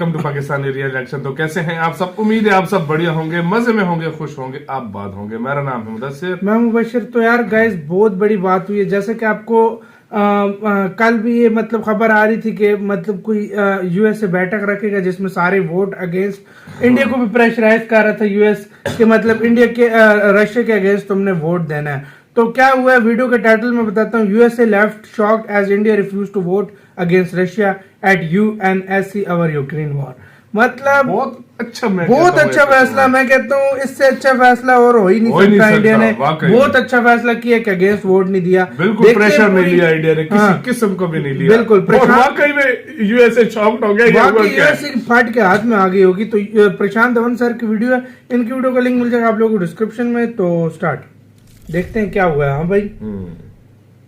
Welcome to Pakistani reaction. तो कैसे हैं आप सब? उम्मीद है आप सब बढ़िया होंगे, मजे में होंगे, खुश होंगे, आप बात होंगे। मेरा नाम है मुदस्सिर, मैं मुबशिर। तो यार गाइस बहुत बड़ी बात हुई है, जैसे कि आपको कल भी ये मतलब खबर आ रही थी कि मतलब कोई यूएस से बैठक रखेगा जिसमें सारे वोट अगेंस्ट इंडिया को भी प्रेशराइज कर रहा था यूएस के, मतलब इंडिया के रशिया के अगेंस्ट तुमने वोट देना है। तो क्या हुआ है वीडियो के टाइटल में बताता हूँ। USA left shocked as India refuse to vote against Russia at UNSC over Ukraine war. मतलब बहुत अच्छा फैसला। मैं कहता हूँ इससे अच्छा फैसला और हो ही नहीं सकता। इंडिया ने बहुत अच्छा फैसला किया कि अगेंस्ट वोट नहीं दिया, बिल्कुल प्रेशर नहीं लिया इंडिया ने, किसी किस्म को भी नहीं लिया। बिल्कुल वाकई में यूएसए शॉक्ड हो गया, यूएसए फाट के हाथ में आ गई होगी। तो प्रशांत धवन सर की वीडियो है, इनकी वीडियो का लिंक मिल जाएगा आप लोगों को डिस्क्रिप्शन में। तो स्टार्ट देखते हैं क्या हुआ है। हाँ भाई,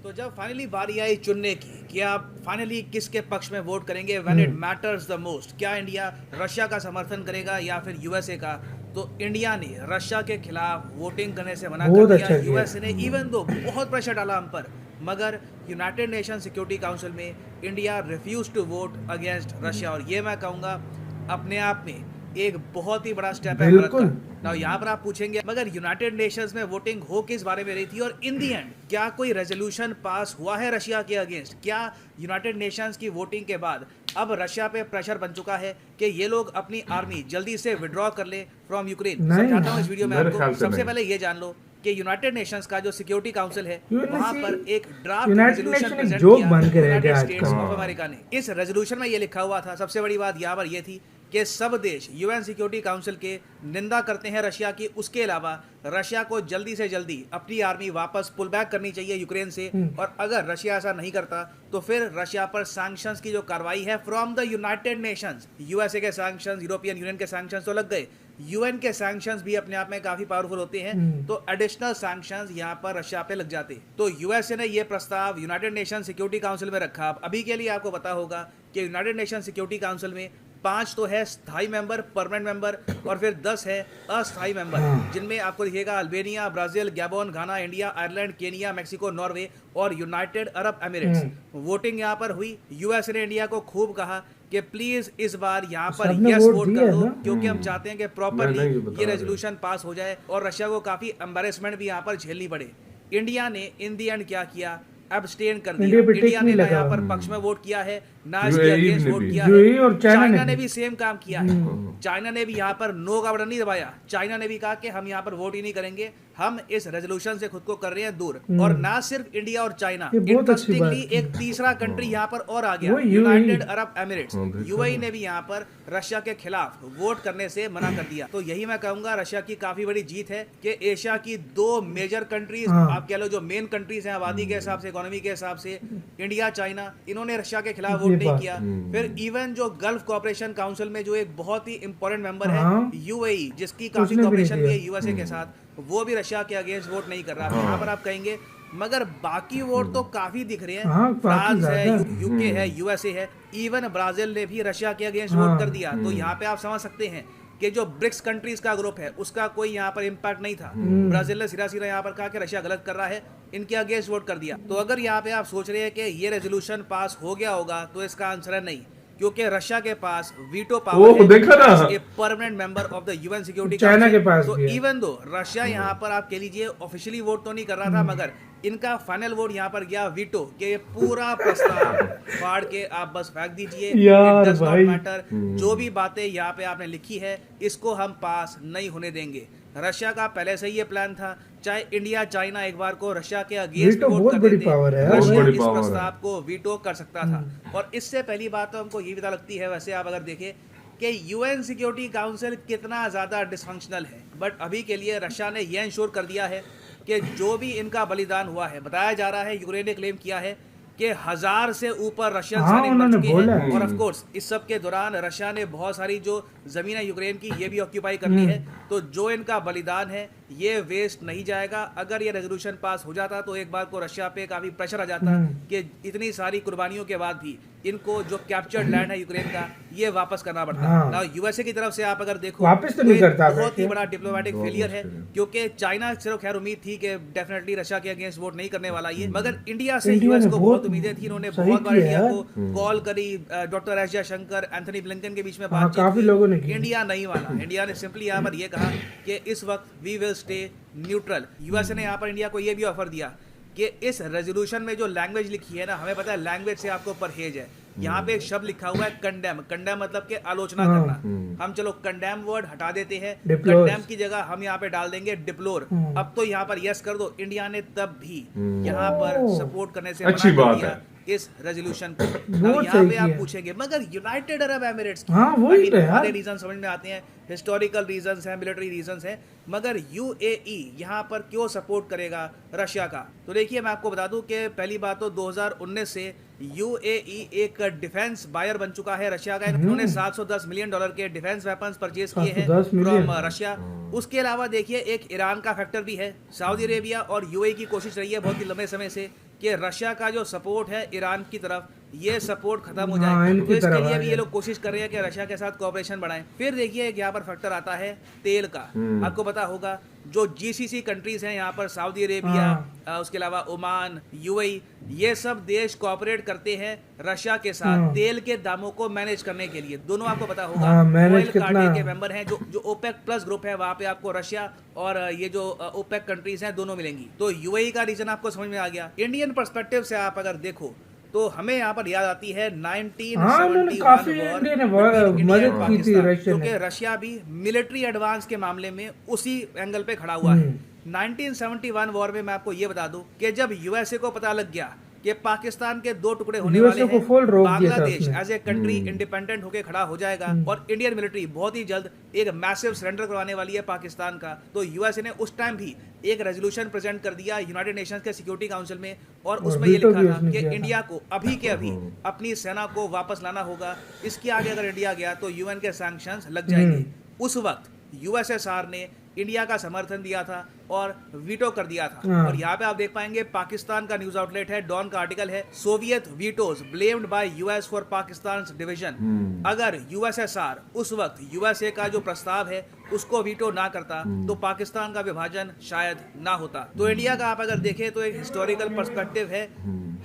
तो जब फाइनली बारी आई चुनने की कि आप फाइनली किसके पक्ष में वोट करेंगे, when it matters the most, क्या इंडिया रशिया का समर्थन करेगा या फिर यूएसए का, तो इंडिया ने रशिया के खिलाफ वोटिंग करने से मना कर दिया। यूएसए ने इवन दो बहुत प्रेशर डाला हम पर, मगर यूनाइटेड नेशन सिक्योरिटी काउंसिल में India refuse to vote against Russia. और ये मैं कहूँगा अपने आप में एक बहुत ही बड़ा स्टेप है भारत का। नाउ यहाँ पर आप पूछेंगे मगर यूनाइटेड नेशंस में वोटिंग हो किस बारे में रही थी, और इन दी एंड क्या कोई रेजोल्यूशन पास हुआ है रशिया के अगेंस्ट? क्या यूनाइटेड नेशंस की वोटिंग के बाद अब रशिया पे प्रेशर बन चुका है कि ये लोग अपनी आर्मी जल्दी से विड्रॉ कर ले फ्रॉम यूक्रेन? समझाता हूँ इस वीडियो में आपको। सबसे पहले ये जान लो कि यूनाइटेड नेशंस का जो सिक्योरिटी काउंसिल है वहां पर एक ड्राफ्ट रेजोल्यूशन प्रेजेंट किया यूनाइटेड स्टेट्स ऑफ अमेरिका ने। इस रेजोल्यूशन में ये लिखा हुआ था, सबसे बड़ी बात यहाँ पर ये थी कि सब देश यूएन सिक्योरिटी काउंसिल के निंदा करते हैं रशिया की। उसके अलावा रशिया को जल्दी से जल्दी अपनी आर्मी वापस पुल बैक करनी चाहिए यूक्रेन से, और अगर रशिया ऐसा नहीं करता तो फिर रशिया पर सैंक्शंस की जो कार्रवाई है from the United Nations, USA के सैंक्शंस, यूरोपियन यूनियन के सैंक्शंस तो लग गए, यूएन के सैंक्शंस भी अपने आप में काफी पावरफुल होते हैं, तो एडिशनल सैंक्शंस यहाँ पर रशिया पे लग जाते। तो यूएसए ने ये प्रस्ताव यूनाइटेड नेशन सिक्योरिटी काउंसिल में रखा। अभी के लिए आपको पता होगा कि यूनाइटेड नेशन सिक्योरिटी काउंसिल में 5 तो है स्थायी मेंबर, परमानेंट मेंबर, और फिर 10 है अस्थायी मेंबर, जिनमें आपको दिखेगा Albania, Brazil, Gabon, Ghana, India, Ireland, Kenya, Mexico, Norway और यूनाइटेड अरब एमिरेट्स। वोटिंग यहाँ पर हुई। यूएसए ने इंडिया को खूब कहा कि प्लीज इस बार यहाँ पर यस वोट कर दो, क्योंकि हम चाहते हैं कि प्रॉपरली ये रेजोल्यूशन पास हो जाए और रशिया को काफी एम्बैरेसमेंट भी यहाँ पर झेलनी पड़े। इंडिया ने इन दी एंड क्या किया, एब्सटेन कर दिया। इंडिया ने ना यहाँ पर पक्ष में वोट किया है ना इसके अगेंस्ट वोट किया है। और चाइना ने भी सेम काम किया है। चाइना ने भी यहाँ पर नो का बटन नहीं दबाया। चाइना ने भी कहा कि हम यहाँ पर वोट ही नहीं करेंगे, हम इस रेजोल्यूशन से खुद को कर रहे हैं दूर। और ना सिर्फ इंडिया और चाइना, इंटरेस्टिंगली एक तीसरा कंट्री यहाँ पर और आ गया, यूनाइटेड अरब एमिरेट्स। यूएई ने भी यहाँ पर रशिया के खिलाफ वोट करने से मना कर दिया। तो यही मैं कहूंगा रशिया की काफी बड़ी जीत है कि एशिया की 2 मेजर कंट्रीज, आप कह लो जो मेन कंट्रीज हैं आबादी के हिसाब से, इकोनॉमी के हिसाब से, इंडिया, चाइना, इन्होंने रशिया के खिलाफ वोट नहीं किया। फिर इवन जो गल्फ कोऑपरेशन काउंसिल में जो एक बहुत ही इंपॉर्टेंट मेंबर है यूएई, जिसकी काफी कोऑपरेशन भी है यूएसए के साथ, वो भी रशिया के अगेंस्ट वोट नहीं कर रहा। यहाँ पर आप कहेंगे मगर बाकी वोट तो काफी दिख रहे हैं, फ्रांस है, यूके है, यूएसए है, इवन ब्राजील ने भी रशिया के अगेंस्ट वोट कर दिया। तो यहाँ पे आप समझ सकते हैं कि जो ब्रिक्स कंट्रीज का ग्रुप है उसका कोई यहाँ पर इम्पैक्ट नहीं था। ब्राजील ने सीधा सीधा यहाँ पर कहा कि रशिया गलत कर रहा है, इनके अगेंस्ट वोट कर दिया। तो अगर यहाँ पे आप सोच रहे हैं कि ये रेजोल्यूशन पास हो गया होगा, तो इसका आंसर है नहीं, क्योंकि रशिया के पास वीटो पावर है, देखा ना, a permanent member of the UN security China के पास। तो इवन दो रशिया यहाँ पर आप कह लीजिए ऑफिशियली वोट तो नहीं कर रहा था, मगर इनका फाइनल वोट यहाँ पर गया वीटो के पूरा प्रस्ताव फाड़ के आप बस फेंक दीजिए, इट डज नॉट मैटर, जो भी बातें यहाँ पे आपने लिखी है इसको हम पास नहीं होने देंगे। रशिया का पहले से ही ये प्लान था, चाहे इंडिया, चाइना एक बार को रशिया के अगेंस्ट वोट कर देते, रशिया इस प्रस्ताव को वीटो कर सकता था। और इससे पहली बात तो हमको ये भी लगती है, वैसे आप अगर देखें कि यूएन सिक्योरिटी काउंसिल कितना ज्यादा डिसफंक्शनल है, बट अभी के लिए रशिया ने यह इंश्योर कर दिया है कि जो भी इनका बलिदान हुआ है, बताया जा रहा है, यूक्रेन ने क्लेम किया है कि 1000 से ऊपर रशियन सैनिक मर चुके हैं। और ऑफ कोर्स इस सब के दौरान रशिया ने बहुत सारी जो जमीन है यूक्रेन की, ये भी ऑक्यूपाई करनी है। तो जो इनका बलिदान है ये वेस्ट नहीं जाएगा। अगर ये रेजोल्यूशन पास हो जाता तो एक बार को रशिया पे काफी प्रेशर आ जाता कि इतनी सारी कुर्बानियों के बाद भी इनको जो कैप्चर्ड लैंड है यूक्रेन का ये वापस करना पड़ता हाँ। है। नाउ यूएसए की तरफ से आप अगर देखो वापस तो नहीं ये करता बहुत ही वैसे। बड़ा डिप्लोमेटिक बहुत फेलियर है, मुश्किल है। क्योंकि चाइना से तो खैर उम्मीद थी कि डेफिनेटली रशिया के अगेंस्ट वोट नहीं करने वाला ये, मगर इंडिया से इंडिया यूएस ने को बहुत बहुत उम्मीदें थी। इन्होंने सही बहुत बार किया इंडिया यार। को कॉल करी, doctor S Jaishankar, Anthony Blinken के बीच में हाँ, बातचीत काफी हुई। लोगों ने की। इंडिया नहीं माना। इंडिया ने सिंपली यहाँ पर ये कहा कि इस वक्त we will stay neutral. USA ने यहाँ पर इंडिया को ये भी ऑफर दिया कि इस रेजोल्यूशन में जो लैंग्वेज लिखी है ना, हमें पता है लैंग्वेज से आपको परहेज है। यहाँ पे एक शब्द लिखा हुआ है कंडेम। कंडेम मतलब कि आलोचना हाँ। करना। हम चलो कंडेम वर्ड हटा देते हैं, Deplore। कंडेम की जगह हम यहाँ पे डाल देंगे डिप्लोर। अब तो यहाँ पर यस कर दो। इंडिया ने तब भी यहाँ पर सपोर्ट करने से अच्छी मना कर बात दिया है। इस रेजोल्यूशन को। बहुत यहाँ सही पे आप किया। पूछेंगे मगर यूनाइटेड अरब एमिरेट्स हाँ, वही तो यार। सारे रीजन समझ में आते हैं, हिस्टोरिकल रीजंस हैं, मिलिट्री रीजंस हैं, मगर यूएई यहाँ पर क्यों सपोर्ट करेगा रशिया का? तो देखिए मैं आपको बता दूं कि पहली बात तो 2019 से यूएई एक डिफेंस बायर बन चुका है रशिया का। इन्होंने $710 मिलियन के डिफेंस वेपन्स परचेज किए हैं 710 मिलियन। From Russia. उसके अलावा देखिए एक ईरान का फैक्टर भी है। सऊदी अरेबिया और यूएई की कोशिश रही है बहुत ही लंबे समय से कि रशिया का जो सपोर्ट है ईरान की तरफ, ये सपोर्ट खत्म हो हाँ, जाए। इनकी तो इसके तरफ लिए आ भी ये जाए। लोग कोशिश कर रहे हैं कि रशिया के साथ कोऑपरेशन बढ़ाएं। फिर देखिए एक यहाँ पर फैक्टर आता है तेल का। आपको पता होगा जो जीसीसी कंट्रीज हैं यहाँ पर सऊदी अरेबिया, उसके अलावा ओमान, यूएई, ये सब देश कोऑपरेट करते हैं रशिया के साथ तेल के दामों को मैनेज करने के लिए। दोनों आपको पता होगा हाँ, मैनेज ऑयल कितना- कार्टेल के मेंबर हैं। जो ओपेक प्लस ग्रुप है वहाँ पे आपको रशिया और ये जो ओपेक कंट्रीज हैं दोनों मिलेंगी। तो यूएई का रीजन आपको समझ में आ गया। इंडियन पर्सपेक्टिव से आप अगर देखो तो हमें यहाँ पर याद आती है 1971 काफी वॉर इंडिया ने between India मदद and की थी पाकिस्तान, रशिया क्योंकि ने। रशिया भी मिलिट्री एडवांस के मामले में उसी एंगल पे खड़ा हुआ है। 1971 वॉर में मैं आपको ये बता दूं कि जब यूएसए को पता लग गया कि पाकिस्तान के दो टुकड़े होने USA वाले को हैं, full रोक दिया था बांग्लादेश उसने। एज ए कंट्री इंडिपेंडेंट होकर खड़ा हो जाएगा और इंडियन मिलिट्री बहुत ही जल्द एक मैसिव सरेंडर करवाने वाली है पाकिस्तान का, तो यूएसए ने उस टाइम भी एक रेजोल्यूशन प्रेजेंट कर दिया यूनाइटेड नेशंस के सिक्योरिटी काउंसिल में और उसमें ये veto लिखा भी था उसने कि किया था। इंडिया को अभी के अभी अपनी सेना को वापस लाना होगा। इसके आगे अगर इंडिया गया तो यूएन के सैंक्शंस लग जाएंगे। उस वक्त यूएसएसआर ने इंडिया का समर्थन दिया था और वीटो कर दिया था। हाँ। और यहाँ पे आप देख पाएंगे पाकिस्तान का न्यूज आउटलेट है डॉन का आर्टिकल है, Soviet vetoes blamed bye US for Pakistan division. अगर यूएसएसआर उस वक्त यूएसए का जो प्रस्ताव है उसको वीटो ना करता तो पाकिस्तान का विभाजन शायद ना होता। तो इंडिया का आप अगर देखें तो एक हिस्टोरिकल पर्सपेक्टिव है।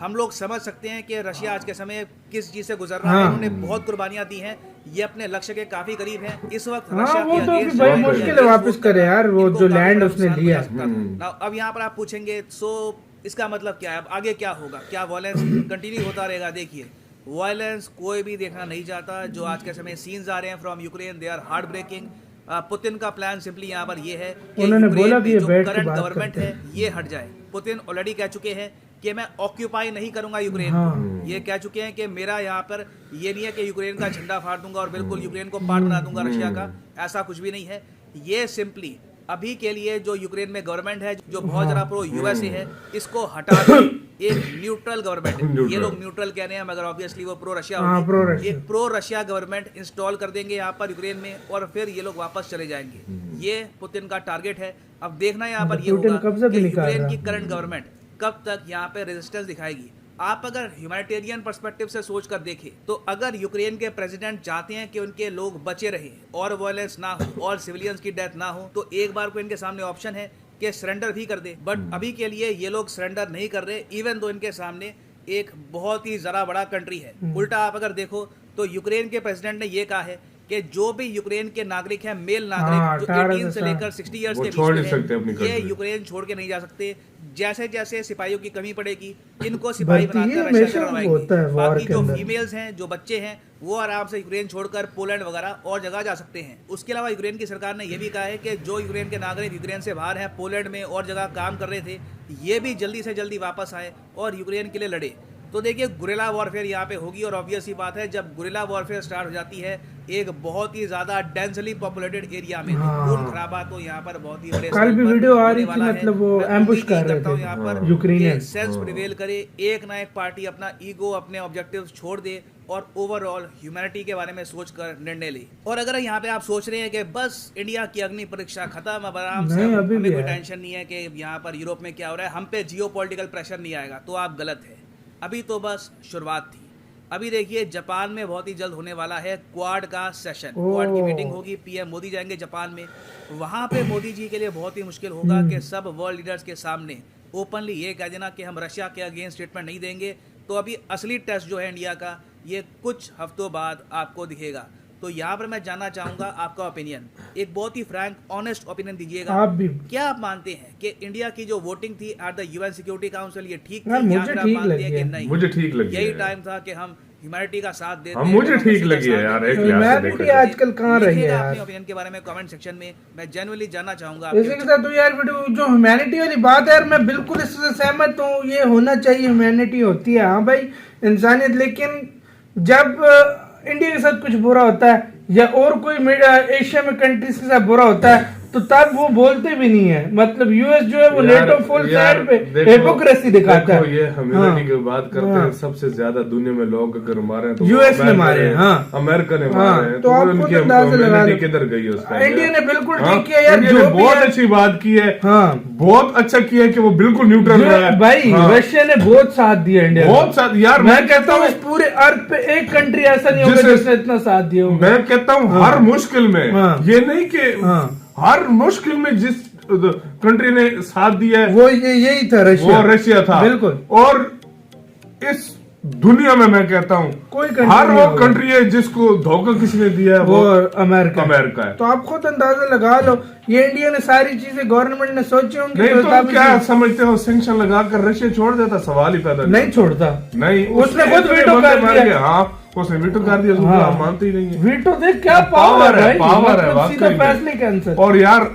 हम लोग समझ सकते हैं कि रशिया आज के समय किस चीज से गुजर रहा है। हाँ। उन्होंने बहुत कुर्बानियां दी हैं, ये अपने लक्ष्य के काफी करीब हैं। इस वक्त हाँ, रशिया वो के तो अभी against बड़ी जो मुश्किल है against वापस वो करे यार, वो इनको जो काफी लैंड बड़ा उसने नुकसान लिया। पहुंचा सकता था। Now, अब यहाँ पर आप पूछेंगे सो इसका मतलब क्या है, अब आगे क्या होगा, क्या वायलेंस कंटिन्यू होता रहेगा? देखिए वायलेंस कोई भी देखना नहीं चाहता। जो आज के समय सीन्स आ रहे हैं from Ukraine, they are heartbreaking. Putin का प्लान सिंपली यहाँ पर ये है कि उन्होंने यूक्रेन बोला में कि ये जो बैठ के करंट बात गवर्नमेंट करते है ये हट जाए। पुतिन ऑलरेडी कह चुके हैं कि मैं ऑक्यूपाई नहीं करूंगा यूक्रेन हाँ। को। ये कह चुके हैं कि मेरा यहाँ पर ये नहीं है कि यूक्रेन का झंडा फाड़ दूंगा और बिल्कुल यूक्रेन को पार्ट बना दूंगा रशिया का, ऐसा कुछ भी नहीं है। ये सिंपली अभी के लिए जो यूक्रेन में गवर्नमेंट है जो बहुत ज्यादा प्रो यूएसए है, इसको हटा के एक न्यूट्रल गवर्नमेंट है। ये लोग न्यूट्रल कह रहे हैं मगर ऑब्वियसली वो प्रो रशिया हाँ, pro होगी। रशिया। एक प्रो रशिया गवर्नमेंट इंस्टॉल कर देंगे यहाँ पर यूक्रेन में और फिर ये लोग वापस चले जाएंगे। ये पुतिन का टारगेट है। अब देखना यहाँ पर ये पुतिन होगा कब से भी कि निकाल यूक्रेन रहा की है। करंट गवर्नमेंट कब तक यहाँ पे रेजिस्टेंस दिखाएगी। आप अगर ह्यूमैनिटेरियन पर्सपेक्टिव से सोच कर देखें तो अगर यूक्रेन के प्रेसिडेंट चाहते हैं कि उनके लोग बचे रहें और वायलेंस ना हो और सिविलियंस की डेथ ना हो, तो एक बार को इनके सामने ऑप्शन है कि सरेंडर भी कर दे। बट अभी के लिए ये लोग सरेंडर नहीं कर रहे, इवन दो इनके सामने एक बहुत ही ज़रा बड़ा कंट्री है। उल्टा आप अगर देखो तो यूक्रेन के प्रेसिडेंट ने ये कहा है कि जो भी यूक्रेन के नागरिक हैं, मेल हाँ, नागरिक जो 18 18 से लेकर 60 इयर्स वो के छोड़ बीच नहीं में सकते अपनी हैं, ये country। यूक्रेन छोड़ के नहीं जा सकते। जैसे जैसे सिपाहियों की कमी पड़ेगी इनको सिपाही भर्ती बनाकर ये रशिया हमेशा करवाएंगे। होता है वॉर बाकी के जो अंदर। फीमेल्स हैं, जो बच्चे हैं, वो आराम से यूक्रेन छोड़कर पोलैंड वगैरह और जगह जा सकते हैं। उसके अलावा यूक्रेन की सरकार ने यह भी कहा है कि जो यूक्रेन के नागरिक यूक्रेन से बाहर हैं, पोलैंड में और जगह काम कर रहे थे, ये भी जल्दी से जल्दी वापस आए और यूक्रेन के लिए लड़े। तो देखिए गुरिल्ला वॉरफेयर यहाँ पे होगी और ऑब्वियस ही बात है जब गुरिल्ला वॉरफेयर स्टार्ट हो जाती है एक बहुत ही ज्यादा डेंसली पॉपुलेटेड एरिया में, हाँ। खून खराबा तो यहाँ पर बहुत ही बड़े कल भी स्तर पर वीडियो आ रही होने थी, वाला है। मतलब वो मैं ambush उम्मीद कर रहे करता हूँ थे यहाँ पर यूक्रेनियन। सेंस प्रिवेल करे, एक ना एक पार्टी अपना ईगो, अपने ऑब्जेक्टिव्स छोड़ दे और ओवरऑल ह्यूमैनिटी के बारे में सोचकर निर्णय ले। और अगर यहाँ पे आप सोच रहे हैं कि बस इंडिया की अग्नि परीक्षा खत्म, अब आराम से नहीं, अभी हमें भी कोई है। टेंशन नहीं है कि यहाँ पर यूरोप में क्या हो रहा है, हम पे जियोपॉलिटिकल प्रेशर नहीं आएगा, तो आप गलत है। अभी तो बस शुरुआत थी। अभी देखिए जापान में बहुत ही जल्द होने वाला है क्वाड का सेशन। क्वाड की मीटिंग होगी, पीएम मोदी जाएंगे जापान में। वहां पे मोदी जी के लिए बहुत ही मुश्किल होगा कि सब वर्ल्ड लीडर्स के सामने ओपनली ये कह देना कि हम रशिया के अगेंस्ट स्टेटमेंट नहीं देंगे। तो अभी असली टेस्ट जो है इंडिया का ये कुछ हफ्तों बाद आपको दिखेगा। तो यहाँ पर मैं जानना चाहूंगा आपका ओपिनियन, एक बहुत ही फ्रैंक ऑनेस्ट ओपिनियन दीजिएगा। आप भी क्या आप मानते हैं कि इंडिया की जो वोटिंग थी at the UN security council ये ठीक यार, थी, मुझे या फिर आप ठीक मानते लगी हैं कि है। नहीं मुझे ठीक लगी यही है। टाइम था कि हम ह्यूमैनिटी का साथ देते हाँ, हैं, मुझे डेमोक्रेसी ठीक का लगी है साथ यार, देते एक हैं। लिहाज से ह्यूमैनिटी देखा जाए। आजकल कहाँ रही है लिखिएगा यार। अपने ओपिनियन के बारे में कमेंट सेक्शन में। मैं जेन्युइनली जानना चाहूंगा इसी के साथ तो यार वीडियो जो ह्यूमैनिटी वाली बात है यार, मैं बिल्कुल इससे सहमत हूँ। ये होना चाहिए, ह्यूमैनिटी होती है हाँ भाई, इंसानियत। लेकिन जब इंडिया के साथ कुछ बुरा होता है या और कोई एशिया में कंट्रीज के साथ बुरा होता है तो तब वो बोलते भी नहीं है। मतलब यूएस जो है वो नेटो फुल साइड पे हिपोक्रेसी दिखाता है। ये ह्यूमैनिटी की बात करते हैं, हाँ। सबसे ज्यादा दुनिया में लोग अगर मारे हैं तो यूएस ने मारे हैं, हाँ। अमेरिका ने हाँ, मारे हैं। तो आप उनकी खुद अंदाजा लगा लो। ह्यूमैनिटी किधर गई उस टाइम? इंडिया ने बिल्कुल हाँ, ठीक किया यार, इंडिया जो ने भी बहुत है। अच्छी बात की है, हाँ। बहुत अच्छा किया है कि वो बिल्कुल न्यूट्रल रहा है भाई हाँ। रशिया ने बहुत साथ दिया इंडिया को। बहुत साथ यार, मैं कहता हूँ इस पूरे अर्थ पे एक कंट्री ऐसा नहीं होगा जिसने इतना साथ दिया होगा। मैं कहता हूँ हाँ। हर मुश्किल में, हाँ। ये नहीं कि हाँ। हर मुश्किल में जिस कंट्री ने साथ दिया है वो यही था, रशिया। वो रशिया था बिल्कुल। और इस दुनिया में मैं कहता हूँ कोई country हर नहीं वो होगा। कंट्री है जिसको धोखा किसी ने दिया है वो अमेरिका अमेरिका है। तो आप खुद अंदाजा लगा लो, ये इंडिया ने सारी चीजें गवर्नमेंट ने सोची होंगी नहीं तो तब क्या इसे- समझते हो, सैंक्शन लगाकर रशिया छोड़ देता? सवाल ही पैदा नहीं छोड़ता। नहीं, उसने खुद इतने वीटो बंदे कर मार दिया। के, हाँ उसने वीटो कर दिया, उसको हाँ। आप मानते ही नहीं है। वीटो देख क्या पावर पावर है, है भाई, पावर है, मतलब सीधा वाकई में। फैसले कैंसिल। और यार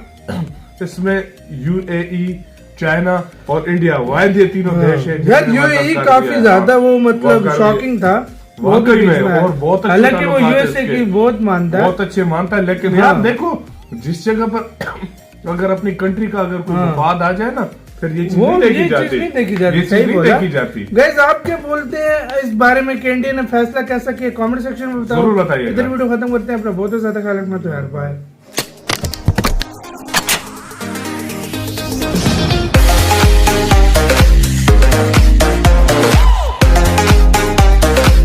इसमें यूएई, चाइना और इंडिया वाहिद ये तीनों देश है यार यूएई काफी ज्यादा वो मतलब शॉकिंग था वो भी वाकई में, बीच में और बहुत अच्छे हालांकि वो ताल्लुकात है यूएसए इसके। की बहुत मानता है। बहुत अच्छे मानता है, लेकिन हाँ। यार देखो जिस जगह पर अगर अपनी कंट्री का अगर कोई हाँ। विवाद आ जाए ना, फिर ये चीज वो नहीं ये देखी चीज जाती, नहीं देखी जाती। ये चीज सही नहीं बोला। देखी जाती। गाइस आप क्या बोलते हैं इस बारे में कि इंडिया ने फैसला कैसा किया? कमेंट सेक्शन में बताओ। जरूर बताइएगा। इधर वीडियो खत्म करते हैं। अपना बहुत ज्यादा ख्याल रखना। तो यार बाय।